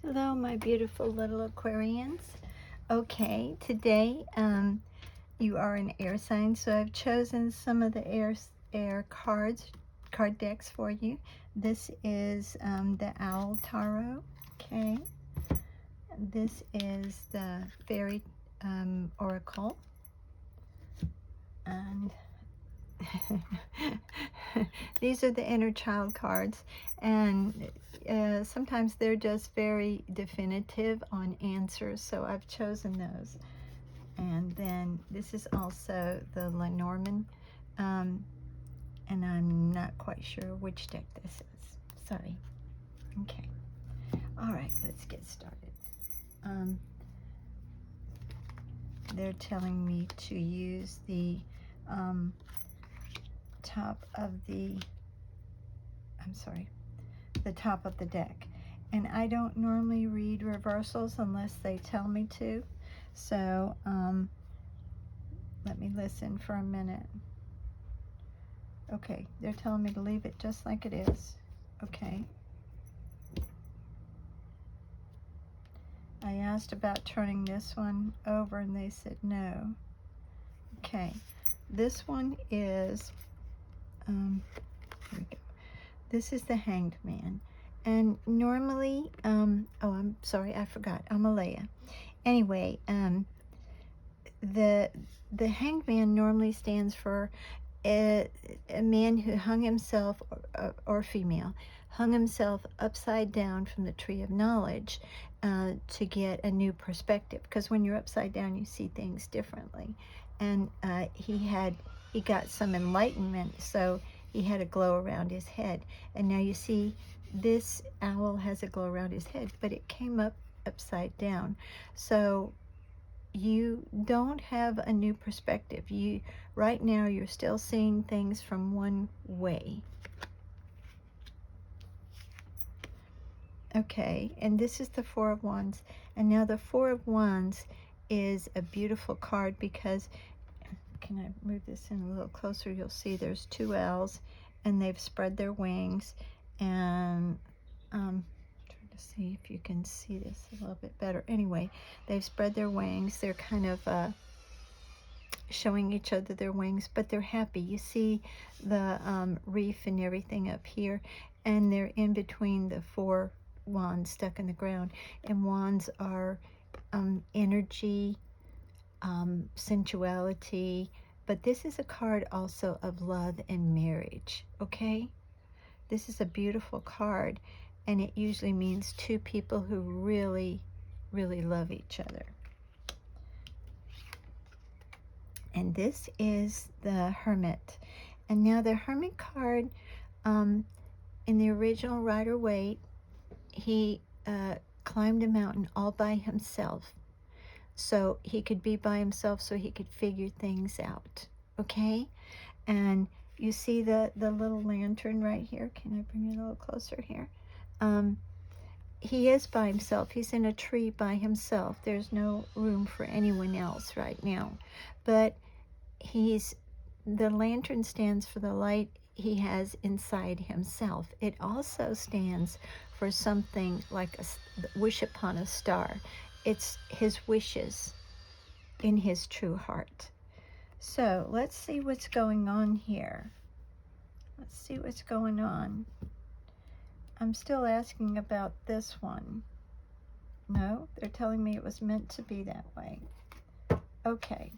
Hello, my beautiful little Aquarians. Okay, today you are an air sign, so I've chosen some of the air card decks for you. This is the Owl Tarot. Okay, this is the Fairy Oracle, and these are the inner child cards, and sometimes they're just very definitive on answers, so I've chosen those. And then this is also the Lenormand, and I'm not quite sure which deck this is. Sorry. Okay. All right, let's get started. They're telling me to use the top of the top of the deck. And I don't normally read reversals unless they tell me to. So let me listen for a minute. Okay, they're telling me to leave it just like it is. Okay. I asked about turning this one over and they said no. Okay. This one is, here we go. This is the Hanged Man. And normally, oh, I'm sorry, I forgot. I'm Alea. Anyway, the Hanged Man normally stands for a man who hung himself, or female, hung himself upside down from the tree of knowledge to get a new perspective. Because when you're upside down, you see things differently. And he got some enlightenment, so he had a glow around his head. And now you see this owl has a glow around his head, but it came up upside down. So you don't have a new perspective. Right now you're still seeing things from one way. Okay, and this is the Four of Wands. And now the Four of Wands is a beautiful card because, can I move this in a little closer? You'll see there's two owls and they've spread their wings, and see if you can see this a little bit better. Anyway, they've spread their wings. They're kind of showing each other their wings, but they're happy. You see the reef and everything up here, and they're in between the four wands stuck in the ground. And wands are energy, sensuality, but this is a card also of love and marriage. Okay, this is a beautiful card, and it usually means two people who really, really love each other. And this is the Hermit. And now the Hermit card, in the original Rider-Waite, he climbed a mountain all by himself. So he could be by himself, so he could figure things out. Okay? And you see the little lantern right here. Can I bring it a little closer here? He is by himself. He's in a tree by himself. There's no room for anyone else right now. But the lantern stands for the light he has inside himself. It also stands for something like a wish upon a star. It's his wishes in his true heart. So let's see what's going on here. Let's see what's going on. I'm still asking about this one. No, they're telling me it was meant to be that way. Okay.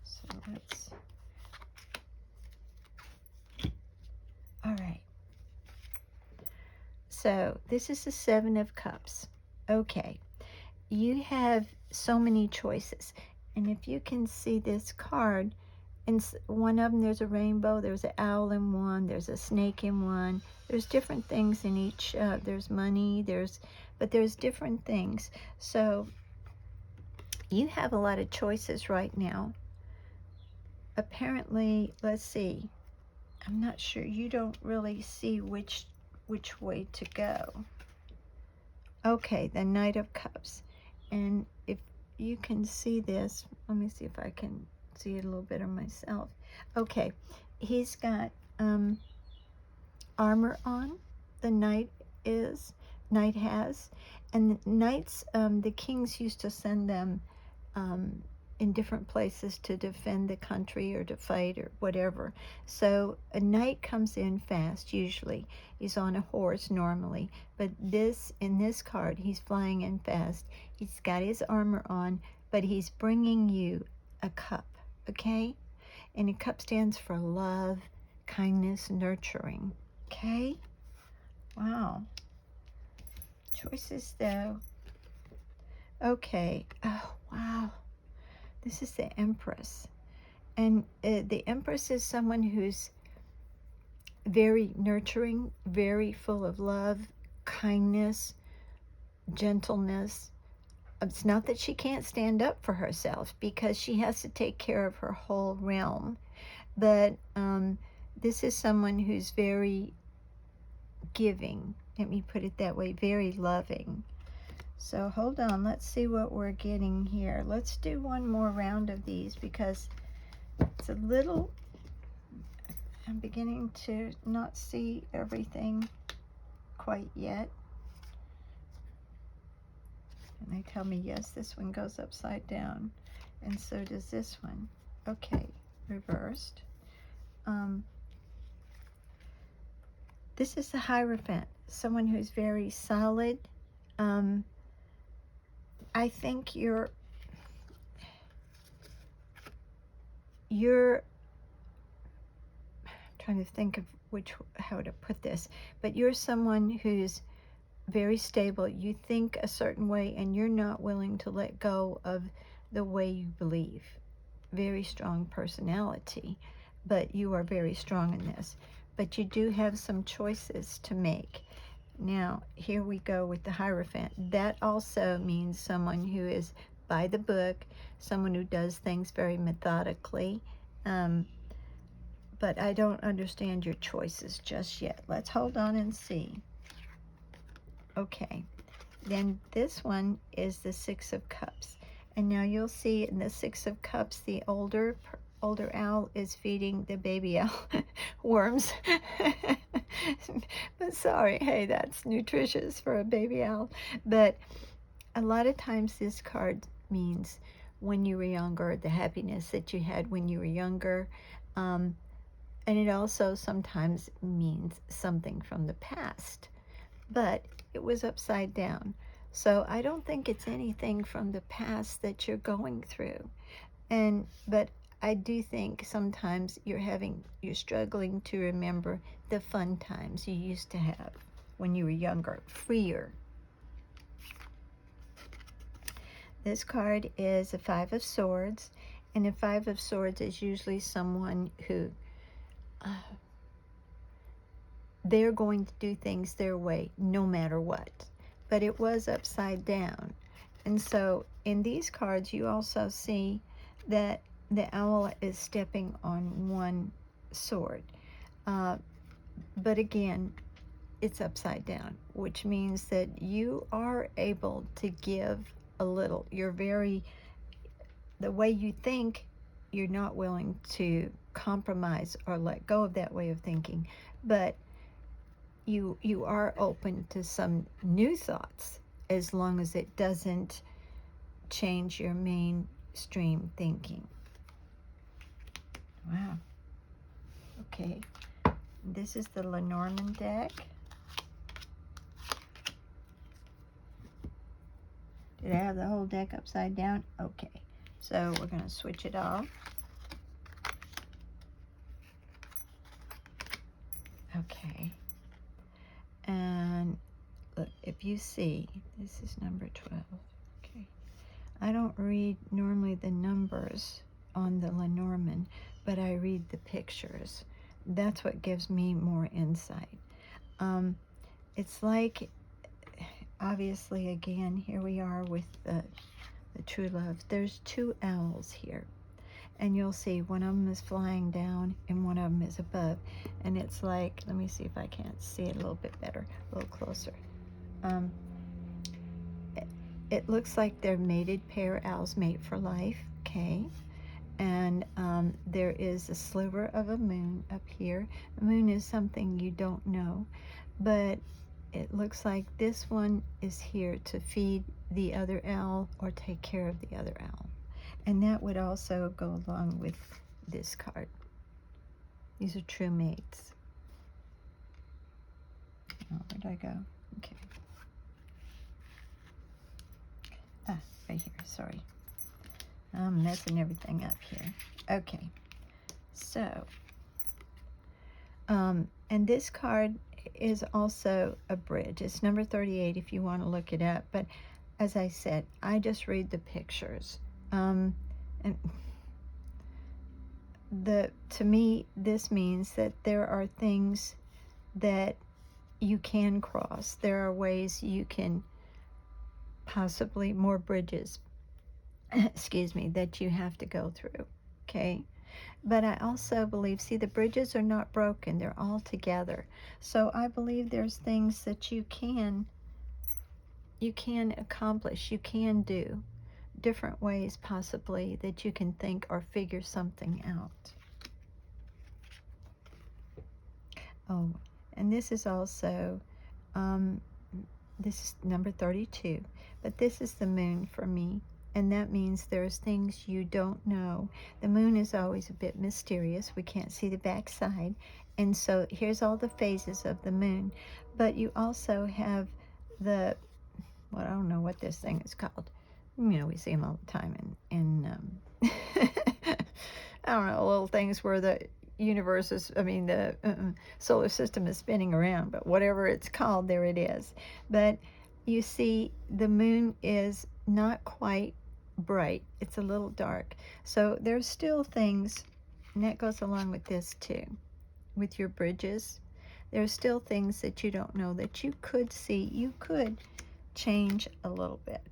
So let's, all right. So this is the Seven of Cups. Okay. You have so many choices. And if you can see this card, in one of them there's a rainbow, there's an owl in one, there's a snake in one, there's different things in each, there's money, but there's different things. So you have a lot of choices right now. Apparently, let's see, I'm not sure, you don't really see which way to go. Okay, the Knight of Cups. And if you can see this, let me see if I can see it a little better myself. Okay, he's got armor on. The knight has, and knights, the kings used to send them in different places to defend the country or to fight or whatever. So a knight comes in fast, usually. He's on a horse normally, but in this card, he's flying in fast. He's got his armor on, but he's bringing you a cup, okay? And a cup stands for love, kindness, nurturing, okay? Wow. Choices, though. Okay. Oh, wow. This is the Empress. And the Empress is someone who's very nurturing, very full of love, kindness, gentleness. It's not that she can't stand up for herself, because she has to take care of her whole realm. But this is someone who's very giving. Let me put it that way, very loving. So hold on, let's see what we're getting here. Let's do one more round of these, because it's a little, I'm beginning to not see everything quite yet. And they tell me, yes, this one goes upside down, and so does this one. Okay, reversed. This is the Hierophant, someone who's very solid. I think you're trying to think of how to put this, but you're someone who's very stable. You think a certain way, and you're not willing to let go of the way you believe. Very strong personality, but you are very strong in this. But you do have some choices to make. Now, here we go with the Hierophant. That also means someone who is by the book, someone who does things very methodically. But I don't understand your choices just yet. Let's hold on and see. Okay, then this one is the Six of Cups. And now you'll see in the Six of Cups, the older owl is feeding the baby owl worms. But sorry, hey, that's nutritious for a baby owl. But a lot of times this card means when you were younger, the happiness that you had when you were younger. And it also sometimes means something from the past. But it was upside down. So I don't think it's anything from the past that you're going through. But I do think sometimes you're struggling to remember the fun times you used to have when you were younger, freer. This card is a Five of Swords, and a Five of Swords is usually someone who they're going to do things their way no matter what. But it was upside down. And so in these cards, you also see that the owl is stepping on one sword. But again, it's upside down, which means that you are able to give a little. The way you think, you're not willing to compromise or let go of that way of thinking. But you are open to some new thoughts, as long as it doesn't change your mainstream thinking. Wow. Okay. This is the Lenormand deck. Did I have the whole deck upside down? Okay. So we're going to switch it off. Okay. And look, if you see, this is number 12. Okay. I don't read normally the numbers on the Lenormand, but I read the pictures. That's what gives me more insight. It's like, obviously, again, here we are with the true love. There's two owls here. And you'll see one of them is flying down and one of them is above. And it's like, let me see if I can't see it a little bit better, a little closer. It looks like they're mated pair. Owls mate for life, okay? and there is a sliver of a moon up here. The moon is something you don't know, but it looks like this one is here to feed the other owl or take care of the other owl. And that would also go along with this card. These are true mates. Oh, where'd I go? Okay. Ah, right here, sorry. I'm messing everything up here. Okay, so, and this card is also a bridge. It's number 38 if you want to look it up. But as I said, I just read the pictures. And to me, this means that there are things that you can cross. There are ways you can possibly more bridges, excuse me, that you have to go through, okay? But I also believe, see, the bridges are not broken, they're all together. So I believe there's things that you can accomplish, you can do different ways possibly that you can think or figure something out. Oh, and this is also, this is number 32, but this is the moon for me. And that means there's things you don't know. The moon is always a bit mysterious. We can't see the backside. And so here's all the phases of the moon. But you also have the, well, I don't know what this thing is called. You know, we see them all the time in I don't know, little things where the universe is, I mean, the solar system is spinning around. But whatever it's called, there it is. But you see, the moon is not quite bright. It's a little dark. So there's still things, and that goes along with this too, with your bridges. There's still things that you don't know that you could see. You could change a little bit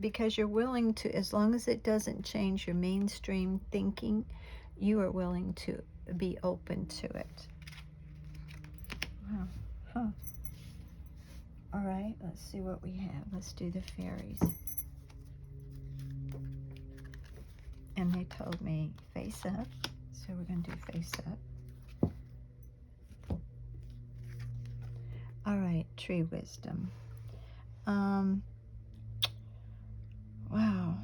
because you're willing to, as long as it doesn't change your mainstream thinking, you are willing to be open to it. Wow. Huh. All right, let's see what we have. Let's do the fairies. And they told me face up, so we're going to do face up. All right, tree wisdom. Wow,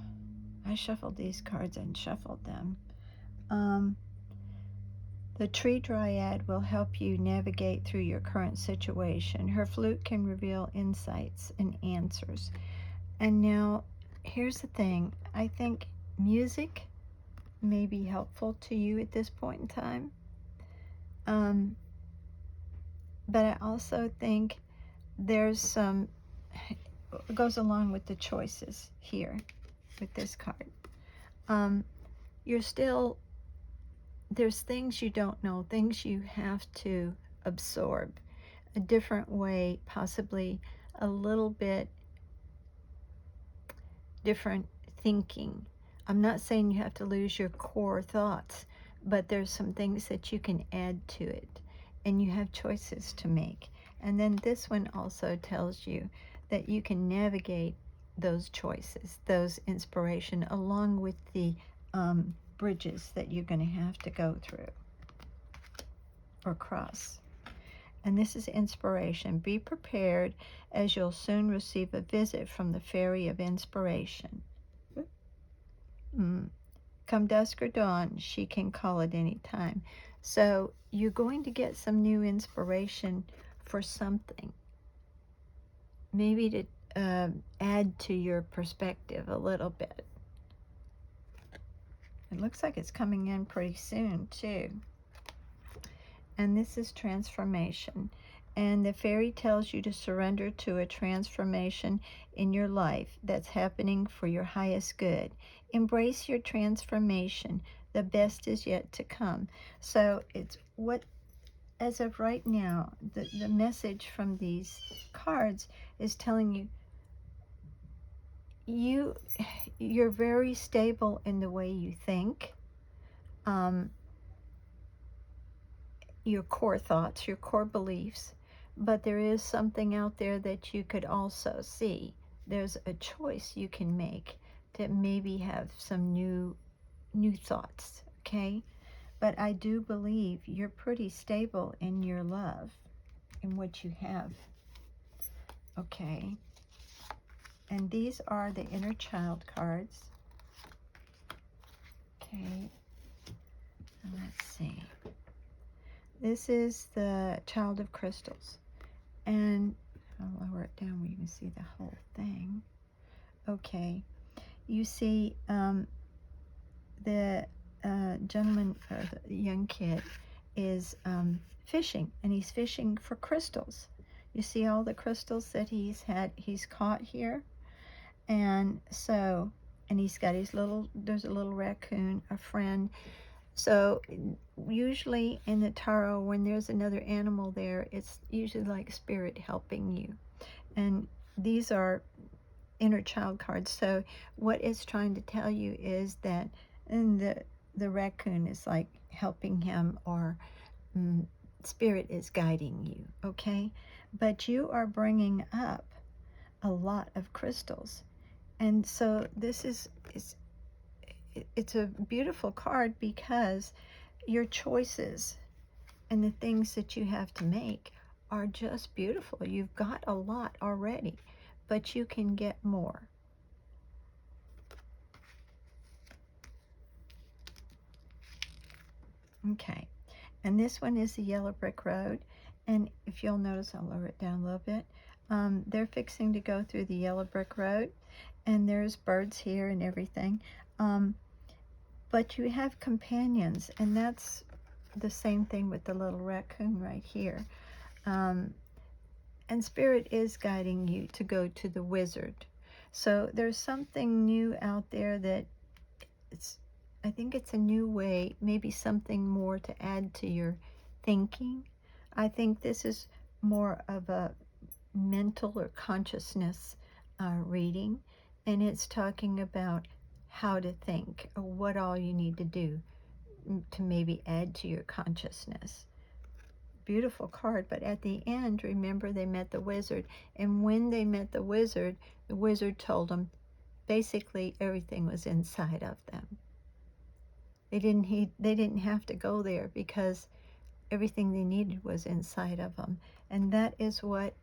I shuffled these cards and shuffled them. The tree dryad will help you navigate through your current situation. Her flute can reveal insights and answers. And now, here's the thing. I think music may be helpful to you at this point in time. But I also think there's some, it goes along with the choices here with this card. You're still, there's things you don't know, things you have to absorb, a different way, possibly a little bit different thinking. I'm not saying you have to lose your core thoughts, but there's some things that you can add to it, and you have choices to make. And then this one also tells you that you can navigate those choices, those inspiration, along with the bridges that you're going to have to go through or cross. And this is inspiration. Be prepared, as you'll soon receive a visit from the fairy of inspiration. Come dusk or dawn, she can call at any time. So you're going to get some new inspiration for something. Maybe to add to your perspective a little bit. It looks like it's coming in pretty soon, too. And this is transformation. And the fairy tells you to surrender to a transformation in your life that's happening for your highest good. Embrace your transformation. The best is yet to come. So it's what, as of right now, the message from these cards is telling you, you're very stable in the way you think. Your core thoughts, your core beliefs, but there is something out there that you could also see. There's a choice you can make to maybe have some new new thoughts, okay? But I do believe you're pretty stable in your love, in what you have, okay? And these are the inner child cards. Okay, and let's see. This is the Child of Crystals. And I'll lower it down where you can see the whole thing. Okay, you see the gentleman, or the young kid, is fishing, and he's fishing for crystals. You see all the crystals that he's caught here? And so, and he's got his there's a little raccoon, a friend. So usually in the tarot, when there's another animal there, it's usually like spirit helping you. And these are inner child cards. So what it's trying to tell you is that the raccoon is like helping him, or spirit is guiding you, okay? But you are bringing up a lot of crystals. And so this it's a beautiful card, because your choices and the things that you have to make are just beautiful. You've got a lot already, but you can get more. Okay, and this one is the Yellow Brick Road. And if you'll notice, I'll lower it down a little bit. They're fixing to go through the Yellow Brick Road, and there's birds here and everything. But you have companions, and that's the same thing with the little raccoon right here. And Spirit is guiding you to go to the wizard. So there's something new out there that I think it's a new way, maybe something more to add to your thinking. I think this is more of a mental or consciousness reading, and it's talking about how to think, or what all you need to do to maybe add to your consciousness. Beautiful card, but at the end, remember, they met the wizard, and when they met the wizard told them basically everything was inside of them. They didn't have to go there, because everything they needed was inside of them. And that is what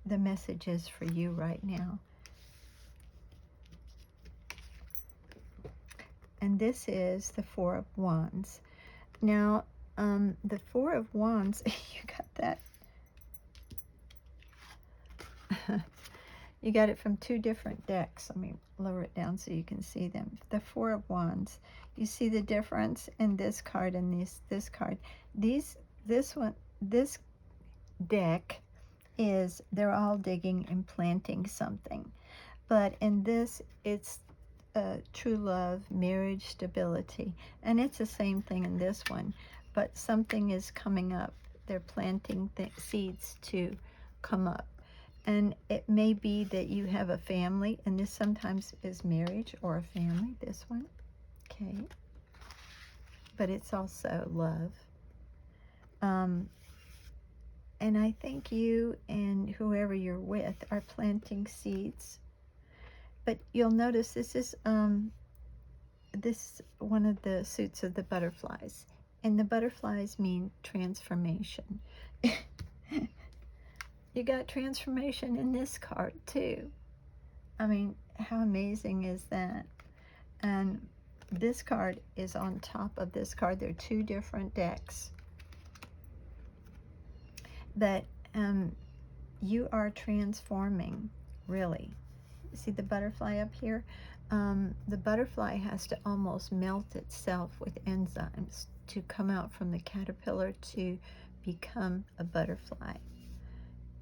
the message is for you right now. And this is the Four of Wands. Now, the Four of Wands, you got that. You got it from two different decks. Let me lower it down so you can see them. The Four of Wands. You see the difference in this card and this card. This deck is, they're all digging and planting something. But in this, it's true love, marriage, stability. And it's the same thing in this one. But something is coming up. They're planting seeds to come up. And it may be that you have a family, and this sometimes is marriage or a family, this one, okay? But it's also love. And I think you and whoever you're with are planting seeds. But you'll notice this is one of the suits of the butterflies. And the butterflies mean transformation. You got transformation in this card too. I mean, how amazing is that? And this card is on top of this card. They're two different decks. But you are transforming, really. See the butterfly up here? The butterfly has to almost melt itself with enzymes to come out from the caterpillar to become a butterfly.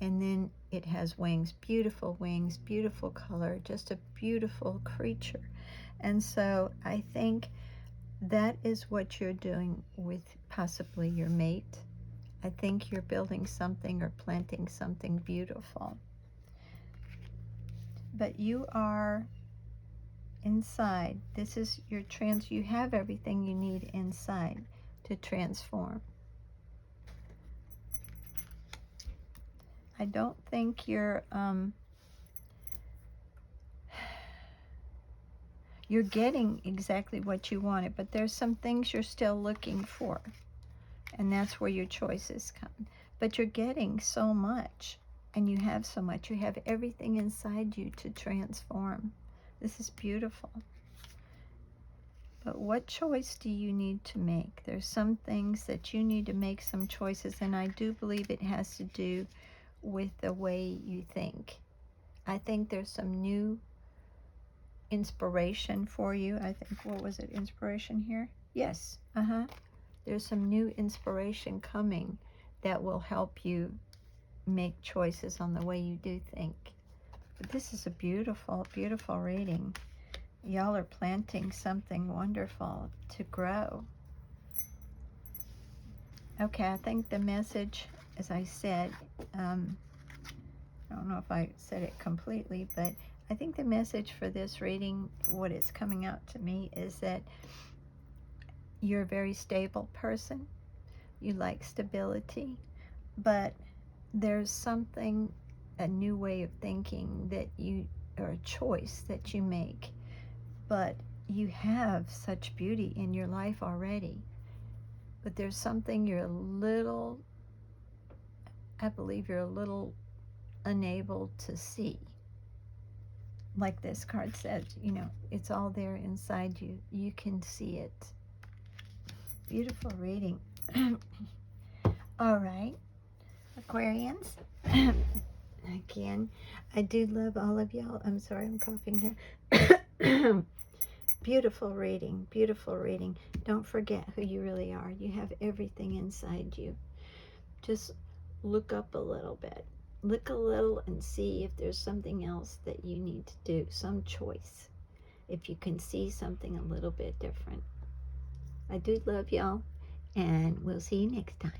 And then it has wings, beautiful color, just a beautiful creature. And so I think that is what you're doing with possibly your mate. I think you're building something or planting something beautiful. But you are inside. This is your you have everything you need inside to transform. I don't You're getting exactly what you wanted, but there's some things you're still looking for, and that's where your choices come. But you're getting so much, and you have so much. You have everything inside you to transform. This is beautiful. But what choice do you need to make? There's some things that you need to make some choices, and I do believe it has to do with the way you think. I think there's some new inspiration for you. I think, what was it, inspiration here? Yes, there's some new inspiration coming that will help you make choices on the way you do think. But this is a beautiful, beautiful reading. Y'all are planting something wonderful to grow. Okay, I think the message, as I said, I don't know if I said it completely, but I think the message for this reading, what it's coming out to me, is that you're a very stable person. You like stability, but there's something, a new way of thinking that you, or a choice that you make, but you have such beauty in your life already. But there's something you're a little, I believe you're a little unable to see. Like this card says, you know, it's all there inside you. You can see it. Beautiful reading. All right, Aquarians. Again, I do love all of y'all. I'm sorry, I'm coughing here. Beautiful reading, beautiful reading. Don't forget who you really are. You have everything inside you. Just look up a little bit. Look a little and see if there's something else that you need to do, some choice. If you can see something a little bit different. I do love y'all, and we'll see you next time.